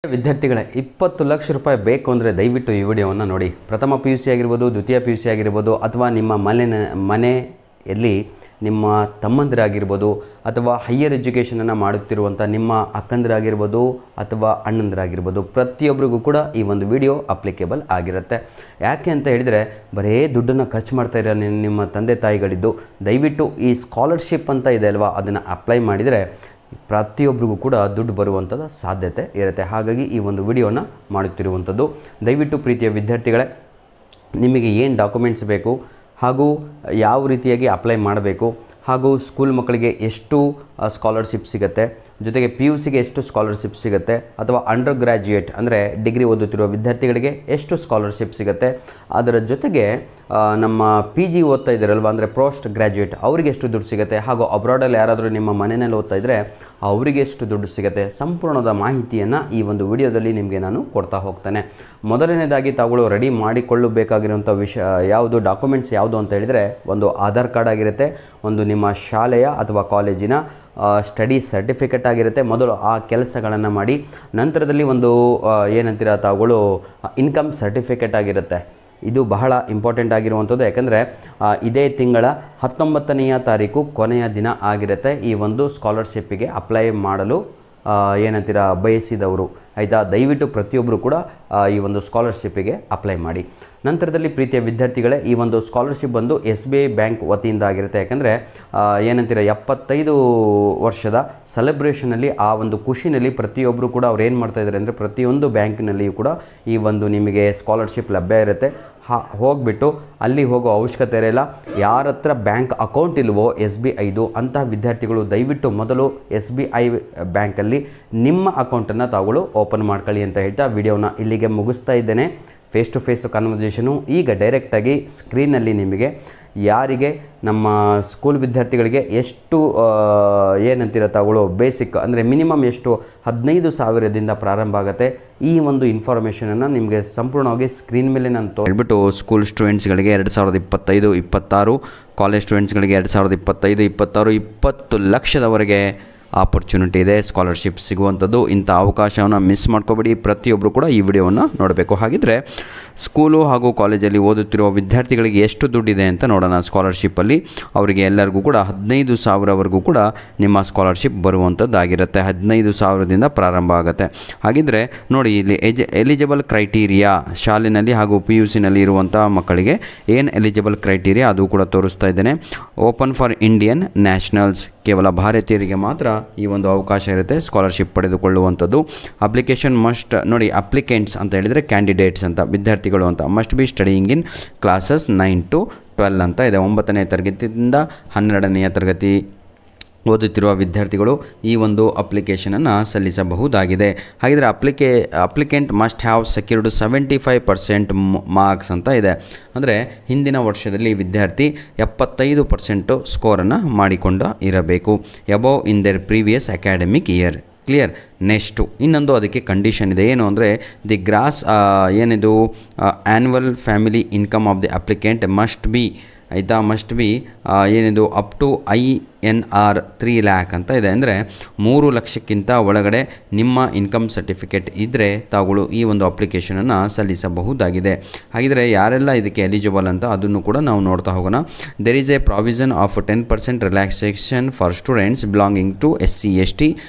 ವಿದ್ಯಾರ್ಥಿಗಳೇ 20 ಲಕ್ಷ ರೂಪಾಯಿ ಬೇಕು ಅಂದರೆ ದಯವಿಟ್ಟು ಈ ವಿಡಿಯೋವನ್ನು ನೋಡಿ. ಪ್ರಥಮ PUC ಆಗಿರ್ಬೋದು, ದ್ವಿತೀಯ PUC ಆಗಿರ್ಬೋದು, ಅಥವಾ ನಿಮ್ಮ ಮನೆಯಲ್ಲಿ ನಿಮ್ಮ ತಮ್ಮಂದಿರಾಗಿರ್ಬೋದು, ಅಥವಾ ಹೈಯರ್ ಎಜುಕೇಷನನ್ನು ಮಾಡುತ್ತಿರುವಂಥ ನಿಮ್ಮ ಅಕ್ಕಂದಿರಾಗಿರ್ಬೋದು ಅಥವಾ ಅಣ್ಣಂದಿರಾಗಿರ್ಬೋದು, ಪ್ರತಿಯೊಬ್ಬರಿಗೂ ಕೂಡ ಈ ಒಂದು ವಿಡಿಯೋ ಅಪ್ಲಿಕೇಬಲ್ ಆಗಿರುತ್ತೆ. ಯಾಕೆ ಅಂತ ಹೇಳಿದರೆ, ಬರೀ ದುಡ್ಡನ್ನು ಖರ್ಚು ಮಾಡ್ತಾ ಇರೋ ನಿಮ್ಮ ತಂದೆ ತಾಯಿಗಳಿದ್ದು ದಯವಿಟ್ಟು ಈ ಸ್ಕಾಲರ್ಶಿಪ್ ಅಂತ ಇದೆ ಅಲ್ವಾ, ಅದನ್ನು ಅಪ್ಲೈ ಮಾಡಿದರೆ ಪ್ರತಿಯೊಬ್ಬರಿಗೂ ಕೂಡ ದುಡ್ಡು ಬರುವಂಥದ್ದು ಸಾಧ್ಯತೆ ಇರುತ್ತೆ. ಹಾಗಾಗಿ ಈ ಒಂದು ವಿಡಿಯೋನ ಮಾಡುತ್ತಿರುವಂಥದ್ದು. ದಯವಿಟ್ಟು ಪ್ರೀತಿಯ ವಿದ್ಯಾರ್ಥಿಗಳೇ, ನಿಮಗೆ ಏನು ಡಾಕ್ಯುಮೆಂಟ್ಸ್ ಬೇಕು ಹಾಗೂ ಯಾವ ರೀತಿಯಾಗಿ ಅಪ್ಲೈ ಮಾಡಬೇಕು, ಹಾಗೂ ಸ್ಕೂಲ್ ಮಕ್ಕಳಿಗೆ ಎಷ್ಟು ಸ್ಕಾಲರ್ಶಿಪ್ ಸಿಗುತ್ತೆ, ಜೊತೆಗೆ PUCಗೆ ಎಷ್ಟು ಸ್ಕಾಲರ್ಶಿಪ್ ಸಿಗುತ್ತೆ, ಅಥವಾ ಅಂಡರ್ ಗ್ರ್ಯಾಜುಯೇಟ್ ಅಂದರೆ ಡಿಗ್ರಿ ಓದುತ್ತಿರುವ ವಿದ್ಯಾರ್ಥಿಗಳಿಗೆ ಎಷ್ಟು ಸ್ಕಾಲರ್ಶಿಪ್ ಸಿಗುತ್ತೆ, ಅದರ ಜೊತೆಗೆ ನಮ್ಮ PG ಓದ್ತಾ ಇದ್ದಾರಲ್ವ ಅಂದರೆ ಪೋಸ್ಟ್ ಗ್ರ್ಯಾಜುಯೇಟ್ ಅವರಿಗೆ ಎಷ್ಟು ದುಡ್ಡು ಸಿಗುತ್ತೆ, ಹಾಗೂ ಅಬ್ರಾಡಲ್ಲಿ ಯಾರಾದರೂ ನಿಮ್ಮ ಮನೆಯಲ್ಲಿ ಓದ್ತಾ ಇದ್ದರೆ ಅವರಿಗೆ ಎಷ್ಟು ದುಡ್ಡು ಸಿಗುತ್ತೆ, ಸಂಪೂರ್ಣದ ಮಾಹಿತಿಯನ್ನು ಈ ಒಂದು ವಿಡಿಯೋದಲ್ಲಿ ನಿಮಗೆ ನಾನು ಕೊಡ್ತಾ ಹೋಗ್ತೇನೆ. ಮೊದಲನೇದಾಗಿ ತಾವುಗಳು ರೆಡಿ ಮಾಡಿಕೊಳ್ಳಬೇಕಾಗಿರುವಂಥ ವಿಷಯ ಯಾವುದು, ಡಾಕ್ಯುಮೆಂಟ್ಸ್ ಯಾವುದು ಅಂತ ಹೇಳಿದರೆ, ಒಂದು ಆಧಾರ್ ಕಾರ್ಡ್ ಆಗಿರುತ್ತೆ, ಒಂದು ನಿಮ್ಮ ಶಾಲೆಯ ಅಥವಾ ಕಾಲೇಜಿನ ಸ್ಟಡಿ ಸರ್ಟಿಫಿಕೇಟ್ ಆಗಿರುತ್ತೆ. ಮೊದಲು ಆ ಕೆಲಸಗಳನ್ನು ಮಾಡಿ, ನಂತರದಲ್ಲಿ ಒಂದು ಏನಂತೀರ ತಾವುಗಳು ಇನ್ಕಮ್ ಸರ್ಟಿಫಿಕೇಟ್ ಆಗಿರುತ್ತೆ. ಇದು ಬಹಳ ಇಂಪಾರ್ಟೆಂಟ್ ಆಗಿರುವಂಥದ್ದು. ಯಾಕಂದರೆ ಇದೇ ತಿಂಗಳ 19ನೇ ತಾರೀಕು ಕೊನೆಯ ದಿನ ಆಗಿರುತ್ತೆ ಈ ಒಂದು ಸ್ಕಾಲರ್ಶಿಪ್ಪಿಗೆ ಅಪ್ಲೈ ಮಾಡಲು ಏನಂತೀರ ಬಯಸಿದವರು. ಆಯಿತಾ, ದಯವಿಟ್ಟು ಪ್ರತಿಯೊಬ್ಬರು ಕೂಡ ಈ ಒಂದು ಸ್ಕಾಲರ್ಶಿಪ್ಪಿಗೆ ಅಪ್ಲೈ ಮಾಡಿ. ನಂತರದಲ್ಲಿ ಪ್ರೀತಿಯ ವಿದ್ಯಾರ್ಥಿಗಳೇ, ಈ ಒಂದು ಸ್ಕಾಲರ್ಶಿಪ್ ಬಂದು SBI ಬ್ಯಾಂಕ್ ವತಿಯಿಂದ ಆಗಿರುತ್ತೆ. ಯಾಕಂದರೆ ಏನಂತೀರ 75 ವರ್ಷದ ಸೆಲೆಬ್ರೇಷನಲ್ಲಿ ಆ ಒಂದು ಖುಷಿನಲ್ಲಿ ಪ್ರತಿಯೊಬ್ಬರು ಕೂಡ ಅವ್ರು ಏನು ಮಾಡ್ತಾಯಿದ್ದಾರೆ ಅಂದರೆ, ಪ್ರತಿಯೊಂದು ಬ್ಯಾಂಕಿನಲ್ಲಿಯೂ ಕೂಡ ಈ ಒಂದು ನಿಮಗೆ ಸ್ಕಾಲರ್ಶಿಪ್ ಲಭ್ಯ ಇರುತ್ತೆ. ಹೋಗಿಬಿಟ್ಟು ಅಲ್ಲಿ ಹೋಗೋ ಅವಶ್ಯಕತೆ ಇರಲ್ಲ. ಯಾರ ಹತ್ರ ಬ್ಯಾಂಕ್ ಅಕೌಂಟ್ ಇಲ್ವೋ SBIದು ಅಂತಹ ವಿದ್ಯಾರ್ಥಿಗಳು ದಯವಿಟ್ಟು ಮೊದಲು SBI ಬ್ಯಾಂಕಲ್ಲಿ ನಿಮ್ಮ ಅಕೌಂಟನ್ನು ತಾವುಗಳು ಓಪನ್ ಮಾಡ್ಕೊಳ್ಳಿ ಅಂತ ಹೇಳ್ತಾ ವಿಡಿಯೋನ ಇಲ್ಲಿಗೆ ಮುಗಿಸ್ತಾ ಇದ್ದೇನೆ. ಫೇಸ್ ಟು ಫೇಸ್ ಕನ್ವರ್ಸೇಷನು ಈಗ ಡೈರೆಕ್ಟಾಗಿ ಸ್ಕ್ರೀನಲ್ಲಿ ನಿಮಗೆ ಯಾರಿಗೆ ನಮ್ಮ ಸ್ಕೂಲ್ ವಿದ್ಯಾರ್ಥಿಗಳಿಗೆ ಎಷ್ಟು ಏನಂತೀರ ತಾವುಗಳು ಬೇಸಿಕ್ ಅಂದರೆ ಮಿನಿಮಮ್ ಎಷ್ಟು 15,000ದಿಂದ ಪ್ರಾರಂಭ ಆಗುತ್ತೆ, ಈ ಒಂದು ಇನ್ಫಾರ್ಮೇಷನನ್ನು ನಿಮಗೆ ಸಂಪೂರ್ಣವಾಗಿ ಸ್ಕ್ರೀನ್ ಮೇಲೆ ನಾನು ಹೇಳ್ಬಿಟ್ಟು ಸ್ಕೂಲ್ ಸ್ಟೂಡೆಂಟ್ಸ್ಗಳಿಗೆ 2025-26, ಕಾಲೇಜ್ ಸ್ಟೂಡೆಂಟ್ಸ್ಗಳಿಗೆ 2025-26 20 ಲಕ್ಷದವರೆಗೆ ಆಪರ್ಚುನಿಟಿ ಇದೆ ಸ್ಕಾಲರ್ಶಿಪ್ ಸಿಗುವಂಥದ್ದು. ಇಂಥ ಅವಕಾಶವನ್ನು ಮಿಸ್ ಮಾಡ್ಕೋಬೇಡಿ. ಪ್ರತಿಯೊಬ್ಬರು ಕೂಡ ಈ ವಿಡಿಯೋವನ್ನು ನೋಡಬೇಕು. ಹಾಗಿದ್ದರೆ ಸ್ಕೂಲು ಹಾಗೂ ಕಾಲೇಜಲ್ಲಿ ಓದುತ್ತಿರುವ ವಿದ್ಯಾರ್ಥಿಗಳಿಗೆ ಎಷ್ಟು ದುಡ್ಡಿದೆ ಅಂತ ನೋಡೋಣ. ಸ್ಕಾಲರ್ಶಿಪ್ಪಲ್ಲಿ ಅವರಿಗೆ ಎಲ್ಲರಿಗೂ ಕೂಡ 15,000ವರೆಗೂ ಕೂಡ ನಿಮ್ಮ ಸ್ಕಾಲರ್ಶಿಪ್ ಬರುವಂಥದ್ದಾಗಿರುತ್ತೆ. 15,000ದಿಂದ ಪ್ರಾರಂಭ ಆಗುತ್ತೆ. ಹಾಗಿದ್ದರೆ ನೋಡಿ, ಇಲ್ಲಿ ಎಲಿಜಿಬಲ್ ಕ್ರೈಟೀರಿಯಾ ಶಾಲೆಯಲ್ಲಿ ಹಾಗೂ PUCನಲ್ಲಿ ಇರುವಂಥ ಮಕ್ಕಳಿಗೆ ಏನು ಎಲಿಜಿಬಲ್ ಕ್ರೈಟೀರಿಯಾ ಅದು ಕೂಡ ತೋರಿಸ್ತಾ ಇದ್ದೇನೆ. ಓಪನ್ ಫಾರ್ ಇಂಡಿಯನ್ ನ್ಯಾಷನಲ್ಸ್, ಕೇವಲ ಭಾರತೀಯರಿಗೆ ಮಾತ್ರ ಈ ಒಂದು ಅವಕಾಶ ಇರುತ್ತೆ ಸ್ಕಾಲರ್ಶಿಪ್ ಪಡೆದುಕೊಳ್ಳುವಂಥದ್ದು. ಅಪ್ಲಿಕೇಶನ್ ಮಸ್ಟ್ ನೋಡಿ, ಅಪ್ಲಿಕೆಂಟ್ಸ್ ಅಂತ ಹೇಳಿದರೆ ಕ್ಯಾಂಡಿಡೇಟ್ಸ್ ಅಂತ, ವಿದ್ಯಾರ್ಥಿಗಳು ಅಂತ. Must be studying in classes 9 to 12 ಅಂತ ಇದೆ. 9ನೇ ತರಗತಿಯಿಂದ 12ನೇ ತರಗತಿ ಓದುತ್ತಿರುವ ವಿದ್ಯಾರ್ಥಿಗಳು ಈ ಒಂದು ಅಪ್ಲಿಕೇಶನನ್ನು ಸಲ್ಲಿಸಬಹುದಾಗಿದೆ. ಹಾಗಿದ್ರೆ applicant must have secured 75% marks ಅಂತ ಇದೆ. ಅಂದರೆ ಹಿಂದಿನ ವರ್ಷದಲ್ಲಿ ವಿದ್ಯಾರ್ಥಿ 75% ಸ್ಕೋರನ್ನು ಮಾಡಿಕೊಂಡು ಇರಬೇಕು. Above in their previous academic year. Clear. Next ಇನ್ನೊಂದು ಅದಕ್ಕೆ ಕಂಡೀಷನ್ ಇದೆ. ಏನು ಅಂದರೆ, ದಿ ಗ್ರಾಸ್ ಏನಿದು annual family income of the applicant must be, ಆಯಿತಾ, ಮಸ್ಟ್ ಬಿ ಏನಿದು ಅಪ್ ಟು INR 3 lakh ಅಂತ ಇದೆ. ಅಂದರೆ 3 ಲಕ್ಷಕ್ಕಿಂತ ಒಳಗಡೆ ನಿಮ್ಮ ಇನ್ಕಮ್ ಸರ್ಟಿಫಿಕೇಟ್ ಇದ್ದರೆ ತಾವುಗಳು ಈ ಒಂದು ಅಪ್ಲಿಕೇಶನನ್ನು ಸಲ್ಲಿಸಬಹುದಾಗಿದೆ. ಹಾಗಿದ್ರೆ ಯಾರೆಲ್ಲ ಇದಕ್ಕೆ ಎಲಿಜಿಬಲ್ ಅಂತ ಅದನ್ನು ಕೂಡ ನಾವು ನೋಡ್ತಾ ಹೋಗೋಣ. There is a provision of 10% relaxation for students belonging to SC/ST.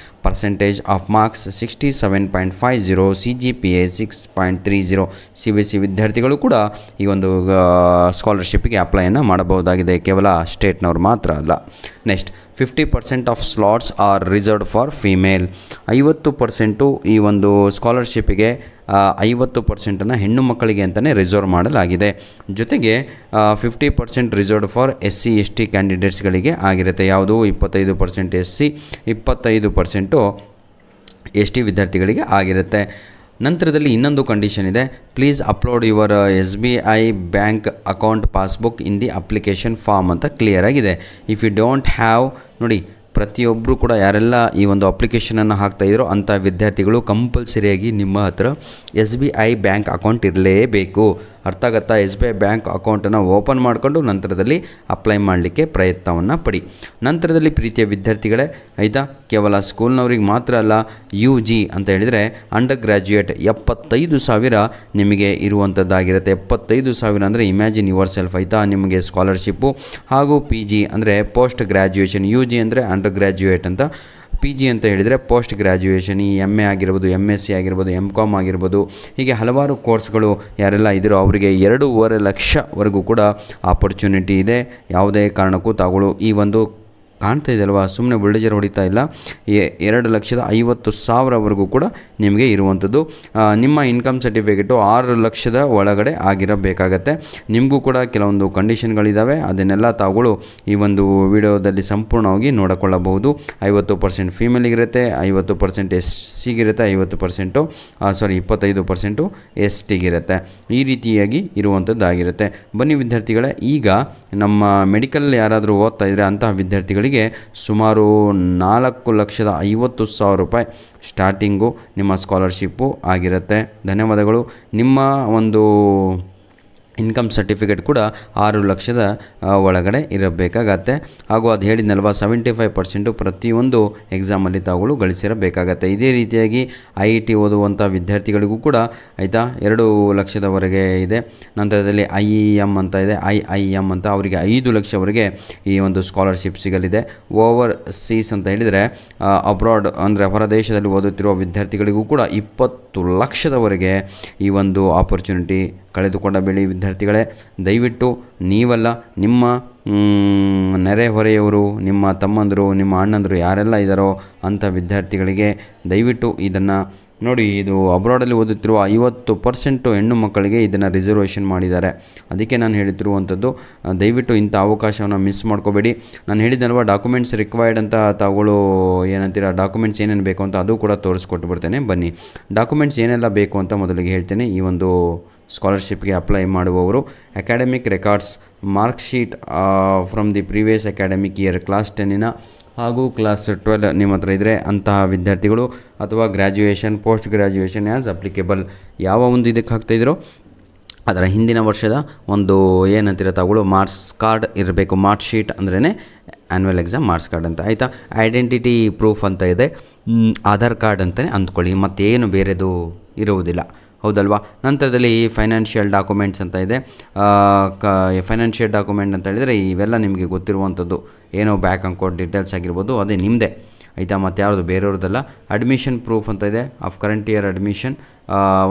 Percentage of marks 67.50, CGPA 6.30. CBSE ವಿದ್ಯಾರ್ಥಿಗಳು ಕೂಡ ಈ ಒಂದು ಸ್ಕಾಲರ್ಶಿಪ್ಗೆ ಅಪ್ಲೈಯನ್ನು ಮಾಡಬಹುದಾಗಿದೆ, ಕೇವಲ ಸ್ಟೇಟ್ನವ್ರು ಮಾತ್ರ ಅಲ್ಲ. Next 50% of slots are reserved for female. 50% ಈ ಒಂದು ಸ್ಕಾಲರ್ಶಿಪ್ಪಿಗೆ 50% ಹೆಣ್ಣು ಮಕ್ಕಳಿಗೆ ಅಂತಲೇ ರಿಸರ್ವ್ ಮಾಡಲಾಗಿದೆ. ಜೊತೆಗೆ 50% ರಿಸರ್ವ್ಡ್ ಫಾರ್ SC/ST ಕ್ಯಾಂಡಿಡೇಟ್ಸ್ಗಳಿಗೆ ಆಗಿರುತ್ತೆ. ಯಾವುದು 25% SC, 25% ST ವಿದ್ಯಾರ್ಥಿಗಳಿಗೆ ಆಗಿರುತ್ತೆ. ನಂತರದಲ್ಲಿ ಇನ್ನೊಂದು ಕಂಡೀಷನ್ ಇದೆ. Please upload your SBI bank account passbook in the application form ಅಂತ ಕ್ಲಿಯರ್ ಆಗಿದೆ. ಇಫ್ ಯು ಡೋಂಟ್ ಹ್ಯಾವ್ ನೋಡಿ, ಪ್ರತಿಯೊಬ್ಬರು ಕೂಡ ಯಾರೆಲ್ಲ ಈ ಒಂದು ಅಪ್ಲಿಕೇಶನನ್ನು ಹಾಕ್ತಾಯಿದ್ರೋ ಅಂಥ ವಿದ್ಯಾರ್ಥಿಗಳು ಕಂಪಲ್ಸರಿಯಾಗಿ ನಿಮ್ಮ ಹತ್ರ SBI ಬ್ಯಾಂಕ್ ಅಕೌಂಟ್ ಇರಲೇಬೇಕು. ಅರ್ಥ ಆಗುತ್ತಾ? SBI ಬ್ಯಾಂಕ್ ಅಕೌಂಟನ್ನು ಓಪನ್ ಮಾಡಿಕೊಂಡು ನಂತರದಲ್ಲಿ ಅಪ್ಲೈ ಮಾಡಲಿಕ್ಕೆ ಪ್ರಯತ್ನವನ್ನು ಪಡಿ. ನಂತರದಲ್ಲಿ ಪ್ರೀತಿಯ ವಿದ್ಯಾರ್ಥಿಗಳೇ, ಆಯಿತಾ, ಕೇವಲ ಸ್ಕೂಲ್ನವ್ರಿಗೆ ಮಾತ್ರ ಅಲ್ಲ, UG ಅಂತ ಹೇಳಿದರೆ ಅಂಡರ್ ಗ್ರ್ಯಾಜುಯೇಟ್ 75,000 ನಿಮಗೆ ಇರುವಂಥದ್ದಾಗಿರುತ್ತೆ. 75,000 ಅಂದರೆ ಇಮ್ಯಾಜಿನ್ ಯುವರ್ ಸೆಲ್ಫ್, ಆಯಿತಾ. ನಿಮಗೆ ಸ್ಕಾಲರ್ಶಿಪ್ಪು ಹಾಗೂ PG ಅಂದರೆ ಪೋಸ್ಟ್ ಗ್ರ್ಯಾಜುಯೇಷನ್, UG ಅಂದರೆ ಅಂಡರ್ ಗ್ರ್ಯಾಜುಯೇಟ್ ಅಂತ, PG ಅಂತ ಹೇಳಿದರೆ ಪೋಸ್ಟ್ ಗ್ರ್ಯಾಜುಯೇಷನ್. ಈ MA ಆಗಿರ್ಬೋದು, MSc ಆಗಿರ್ಬೋದು, MCom ಆಗಿರ್ಬೋದು, ಹೀಗೆ ಹಲವಾರು ಕೋರ್ಸ್ಗಳು ಯಾರೆಲ್ಲ ಇದ್ದರೂ ಅವರಿಗೆ 2.5 ಲಕ್ಷವರೆಗೂ ಕೂಡ ಆಪರ್ಚುನಿಟಿ ಇದೆ. ಯಾವುದೇ ಕಾರಣಕ್ಕೂ ತಾಗಳು ಈ ಒಂದು ಕಾಣ್ತಾ ಇದೆಯಲ್ವಾ, ಸುಮ್ಮನೆ ಬುಲ್ಡೇಜರ್ ಹೊಡಿತಾ ಇಲ್ಲ, 2,50,000ವರೆಗೂ ಕೂಡ ನಿಮಗೆ ಇರುವಂಥದ್ದು. ನಿಮ್ಮ ಇನ್ಕಮ್ ಸರ್ಟಿಫಿಕೇಟು 6 ಲಕ್ಷದ ಒಳಗಡೆ ಆಗಿರಬೇಕಾಗತ್ತೆ. ನಿಮಗೂ ಕೂಡ ಕೆಲವೊಂದು ಕಂಡೀಷನ್ಗಳಿದ್ದಾವೆ, ಅದನ್ನೆಲ್ಲ ತಾವುಗಳು ಈ ಒಂದು ವಿಡಿಯೋದಲ್ಲಿ ಸಂಪೂರ್ಣವಾಗಿ ನೋಡಿಕೊಳ್ಳಬಹುದು. 50% ಫೀಮೇಲಿಗಿರುತ್ತೆ, 50% SCಗಿರುತ್ತೆ, 25% STಗಿರುತ್ತೆ. ಈ ರೀತಿಯಾಗಿ ಇರುವಂಥದ್ದಾಗಿರುತ್ತೆ. ಬನ್ನಿ ವಿದ್ಯಾರ್ಥಿಗಳೇ, ಈಗ ನಮ್ಮ ಮೆಡಿಕಲ್ ಯಾರಾದರೂ ಓದ್ತಾ ಇದ್ದರೆ ಅಂತಹ ವಿದ್ಯಾರ್ಥಿಗಳಿಗೆ ಸುಮಾರು 4,50,000 ರೂಪಾಯಿ ಸ್ಟಾರ್ಟಿಂಗು ನಿಮ್ಮ ಸ್ಕಾಲರ್ಶಿಪ್ಪು ಆಗಿರುತ್ತೆ. ಧನ್ಯವಾದಗಳು. ನಿಮ್ಮ ಒಂದು ಇನ್ಕಮ್ ಸರ್ಟಿಫಿಕೇಟ್ ಕೂಡ 6 ಲಕ್ಷದ ಒಳಗಡೆ ಇರಬೇಕಾಗತ್ತೆ. ಹಾಗೂ ಅದು ಹೇಳಿದ್ನಲ್ವ, 75% ಪ್ರತಿಯೊಂದು ಎಕ್ಸಾಮಲ್ಲಿ ತಾವುಗಳು ಗಳಿಸಿರಬೇಕಾಗತ್ತೆ. ಇದೇ ರೀತಿಯಾಗಿ IIT ಓದುವಂಥ ವಿದ್ಯಾರ್ಥಿಗಳಿಗೂ ಕೂಡ, ಆಯಿತಾ, 2 ಲಕ್ಷದವರೆಗೆ ಇದೆ. ನಂತರದಲ್ಲಿ IEM ಅಂತ ಇದೆ, IIM ಅಂತ, ಅವರಿಗೆ 5 ಲಕ್ಷವರೆಗೆ ಈ ಒಂದು ಸ್ಕಾಲರ್ಶಿಪ್ ಸಿಗಲಿದೆ. ಓವರ್ ಸೀಸ್ ಅಂತ ಹೇಳಿದರೆ ಅಬ್ರಾಡ್ ಅಂದರೆ ಹೊರದೇಶದಲ್ಲಿ ಓದುತ್ತಿರುವ ವಿದ್ಯಾರ್ಥಿಗಳಿಗೂ ಕೂಡ 20 ಲಕ್ಷದವರೆಗೆ ಈ ಒಂದು ಆಪರ್ಚುನಿಟಿ ಕಳೆದುಕೊಂಡಬೇಡಿ ವಿದ್ಯಾರ್ಥಿಗಳೇ. ದಯವಿಟ್ಟು ನೀವಲ್ಲ, ನಿಮ್ಮ ನೆರೆಹೊರೆಯವರು, ನಿಮ್ಮ ತಮ್ಮಂದರು, ನಿಮ್ಮ ಅಣ್ಣಂದರು ಯಾರೆಲ್ಲ ಇದ್ದಾರೋ ಅಂಥ ವಿದ್ಯಾರ್ಥಿಗಳಿಗೆ ದಯವಿಟ್ಟು ಇದನ್ನು ನೋಡಿ. ಇದು ಅಬ್ರಾಡಲ್ಲಿ ಓದುತ್ತಿರುವ 50% ಹೆಣ್ಣು ಮಕ್ಕಳಿಗೆ ಇದನ್ನು ರಿಸರ್ವೇಷನ್ ಮಾಡಿದ್ದಾರೆ. ಅದಕ್ಕೆ ನಾನು ಹೇಳ್ತಿರುವಂಥದ್ದು, ದಯವಿಟ್ಟು ಇಂಥ ಅವಕಾಶವನ್ನು ಮಿಸ್ ಮಾಡ್ಕೋಬೇಡಿ. ನಾನು ಹೇಳಿದ್ದಲ್ವ, ಡಾಕ್ಯುಮೆಂಟ್ಸ್ ರಿಕ್ವೈರ್ಡ್ ಅಂತ ತಾವುಗಳು ಏನಂತೀರ, ಡಾಕ್ಯುಮೆಂಟ್ಸ್ ಏನೇನು ಬೇಕು ಅಂತ ಅದು ಕೂಡ ತೋರಿಸ್ಕೊಟ್ಟು ಬಿಡ್ತೇನೆ. ಬನ್ನಿ, ಡಾಕ್ಯುಮೆಂಟ್ಸ್ ಏನೆಲ್ಲ ಬೇಕು ಅಂತ ಮೊದಲಿಗೆ ಹೇಳ್ತೇನೆ. ಈ ಒಂದು ಸ್ಕಾಲರ್ಶಿಪ್ಗೆ ಅಪ್ಲೈ ಮಾಡುವವರು academic records, mark sheet from the previous academic year, class 10 ಹಾಗೂ ಕ್ಲಾಸ್ 12 ನಿಮ್ಮ ಹತ್ರ ಇದ್ದರೆ ಅಂತಹ ವಿದ್ಯಾರ್ಥಿಗಳು, ಅಥವಾ graduation, post graduation as applicable ಯಾವ ಒಂದು ಇದಕ್ಕೆ ಹಾಕ್ತಾಯಿದ್ರು ಅದರ ಹಿಂದಿನ ವರ್ಷದ ಒಂದು ಏನಂತೀರ ತಾವುಗಳು ಮಾರ್ಕ್ಸ್ ಕಾರ್ಡ್ ಇರಬೇಕು. ಮಾರ್ಕ್ ಶೀಟ್ ಅಂದ್ರೇ ಆ್ಯನ್ಯುವಲ್ ಎಕ್ಸಾಮ್ ಮಾರ್ಕ್ಸ್ ಕಾರ್ಡ್ ಅಂತ, ಆಯಿತಾ. ಐಡೆಂಟಿಟಿ ಪ್ರೂಫ್ ಅಂತ ಇದೆ, ಆಧಾರ್ ಕಾರ್ಡ್ ಅಂತಲೇ ಅಂದ್ಕೊಳ್ಳಿ, ಮತ್ತೇನು ಬೇರೆದು ಇರುವುದಿಲ್ಲ, ಹೌದಲ್ವಾ. ನಂತರದಲ್ಲಿ ಫೈನಾನ್ಷಿಯಲ್ ಡಾಕ್ಯುಮೆಂಟ್ಸ್ ಅಂತ ಇದೆ. ಫೈನಾನ್ಷಿಯಲ್ ಡಾಕ್ಯುಮೆಂಟ್ ಅಂತ ಹೇಳಿದರೆ ಇವೆಲ್ಲ ನಿಮಗೆ ಗೊತ್ತಿರುವಂಥದ್ದು, ಏನೋ ಬ್ಯಾಂಕ್ ಅಕೌಂಟ್ ಡೀಟೇಲ್ಸ್ ಆಗಿರ್ಬೋದು, ಅದೇ ನಿಮ್ಮದೇ, ಆಯಿತಾ, ಮತ್ತು ಯಾವುದು ಬೇರೆಯವ್ರದ್ದಲ್ಲ. ಅಡ್ಮಿಷನ್ ಪ್ರೂಫ್ ಅಂತ ಇದೆ, ಆಫ್ ಕರೆಂಟ್ ಇಯರ್ ಅಡ್ಮಿಷನ್,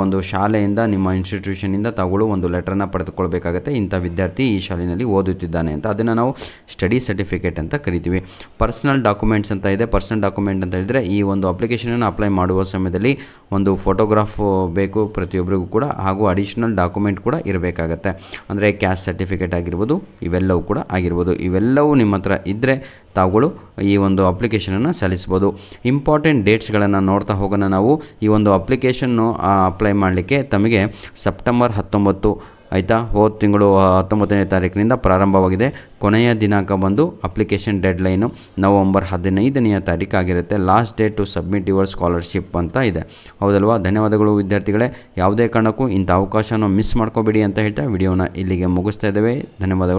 ಒಂದು ಶಾಲೆಯಿಂದ, ನಿಮ್ಮ ಇನ್ಸ್ಟಿಟ್ಯೂಷನಿಂದ ತಾವುಗಳು ಒಂದು ಲೆಟ್ರನ್ನು ಪಡೆದುಕೊಳ್ಬೇಕಾಗತ್ತೆ, ಇಂಥ ವಿದ್ಯಾರ್ಥಿ ಈ ಶಾಲೆಯಲ್ಲಿ ಓದುತ್ತಿದ್ದಾನೆ ಅಂತ. ಅದನ್ನು ನಾವು ಸ್ಟಡಿ ಸರ್ಟಿಫಿಕೇಟ್ ಅಂತ ಕರಿತೀವಿ. ಪರ್ಸನಲ್ ಡಾಕ್ಯುಮೆಂಟ್ಸ್ ಅಂತ ಇದೆ. ಪರ್ಸನಲ್ ಡಾಕ್ಯುಮೆಂಟ್ ಅಂತ ಹೇಳಿದರೆ ಈ ಒಂದು ಅಪ್ಲಿಕೇಶನನ್ನು ಅಪ್ಲೈ ಮಾಡುವ ಸಮಯದಲ್ಲಿ ಒಂದು ಫೋಟೋಗ್ರಾಫ್ ಬೇಕು ಪ್ರತಿಯೊಬ್ಬರಿಗೂ ಕೂಡ, ಹಾಗೂ ಅಡಿಷ್ನಲ್ ಡಾಕ್ಯುಮೆಂಟ್ ಕೂಡ ಇರಬೇಕಾಗತ್ತೆ. ಅಂದರೆ ಕ್ಯಾಸ್ಟ್ ಸರ್ಟಿಫಿಕೇಟ್ ಆಗಿರ್ಬೋದು, ಇವೆಲ್ಲವೂ ಕೂಡ ಆಗಿರ್ಬೋದು. ಇವೆಲ್ಲವೂ ನಿಮ್ಮ ಹತ್ರ ಇದ್ದರೆ ತಾವುಗಳು ಈ ಒಂದು ಅಪ್ಲಿಕೇಶನನ್ನು ಸಲ್ಲಿಸ್ಬೋದು. ಇಂಪಾರ್ಟೆಂಟ್ ಡೇಟ್ಸ್ಗಳನ್ನು ನೋಡ್ತಾ ಹೋಗೋಣ ನಾವು. ಈ ಒಂದು ಅಪ್ಲಿಕೇಶನ್ನು ಅಪ್ಲೈ ಮಾಡಲಿಕ್ಕೆ ತಮಗೆ ಸೆಪ್ಟೆಂಬರ್ 19, ಆಯಿತಾ, ಹೋದ ತಿಂಗಳು 19ನೇ ತಾರೀಕಿನಿಂದ ಪ್ರಾರಂಭವಾಗಿದೆ. ಕೊನೆಯ ದಿನಾಂಕ ಬಂದು ಅಪ್ಲಿಕೇಶನ್ ಡೆಡ್ಲೈನು ನವಂಬರ್ 15ನೇ ತಾರೀಕು ಆಗಿರುತ್ತೆ. Last date to submit your scholarship ಅಂತ ಇದೆ, ಹೌದಲ್ವಾ. ಧನ್ಯವಾದಗಳು ವಿದ್ಯಾರ್ಥಿಗಳೇ. ಯಾವುದೇ ಕಾರಣಕ್ಕೂ ಇಂಥ ಅವಕಾಶನ ಮಿಸ್ ಮಾಡ್ಕೋಬೇಡಿ ಅಂತ ಹೇಳ್ತಾ ವಿಡಿಯೋನ ಇಲ್ಲಿಗೆ ಮುಗಿಸ್ತಾ ಇದ್ದೇವೆ. ಧನ್ಯವಾದಗಳು.